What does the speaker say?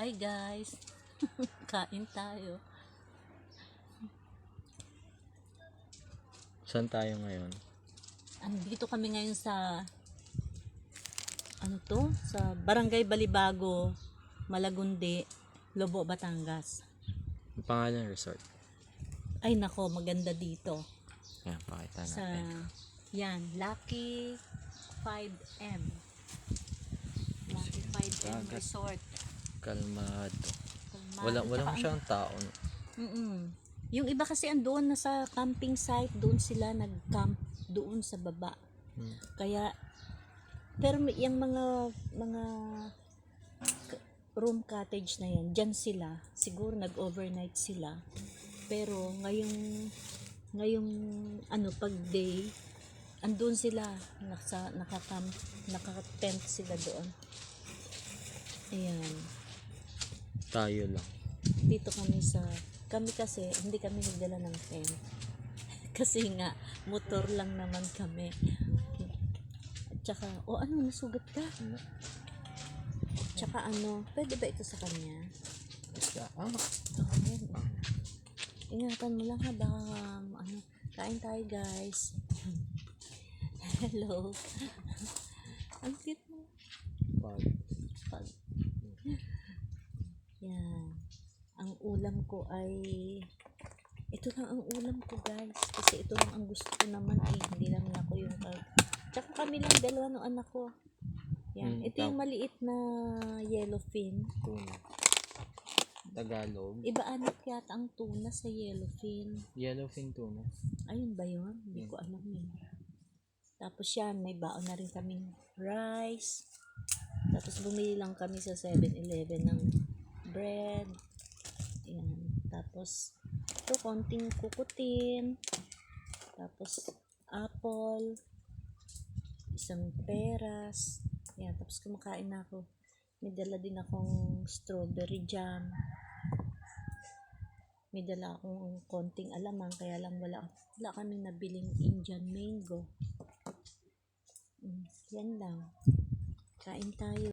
Hi guys, kain tayo. Saan tayo ngayon? Andito kami ngayon sa sa Barangay Balibago, Malagundi, Lobo, Batangas. Ang pangalan ng resort? Ay nako, maganda dito. Ayan, pakita Sa natin. yan, Lucky 5M. Lucky 5M Dagat. Resort. Kalmado. Kalmado. Wala Tsaka masyadong tao. Yung iba kasi andoon na sa camping site, doon sila nag-camp doon sa baba. Kaya pero yung mga room cottage na yan, dyan sila, siguro nag-overnight sila. Pero ngayong pag day, andun sila, naka-tent sila doon. Ayan. Tayo lang. Dito kami kasi, hindi kami nagdala ng tent. Kasi nga, motor lang naman kami. At saka, nasugat ka? Tsaka pwede ba ito sa kanya? Ayan. Ingatan mo lang ha, baka kain tayo guys. Hello. Ang cute mo. Pag. Yan. Ang ulam ko ay ito lang ang ulam ko guys. Kasi ito lang ang gusto ko naman hindi lang ako yung tsaka kami lang dalawa ng anak ko. Yan. Ito yung maliit na yellowfin. Tuna. Tagalog. Iba anak yata ang tuna sa yellowfin. Yellowfin tuna. Ayun ba yun? Hindi ko alam yun. Tapos yan, may baon na rin kaming rice. Tapos bumili lang kami sa 7-Eleven ng bread. Ayan. Tapos ito, konting kukutin. Tapos apple. Isang peras. Ayan. Tapos kumakain na ako. May dala din akong strawberry jam. May dala akong konting alamang. Kaya lang wala kami nabiling Indian mango. Yan lang. Kain tayo.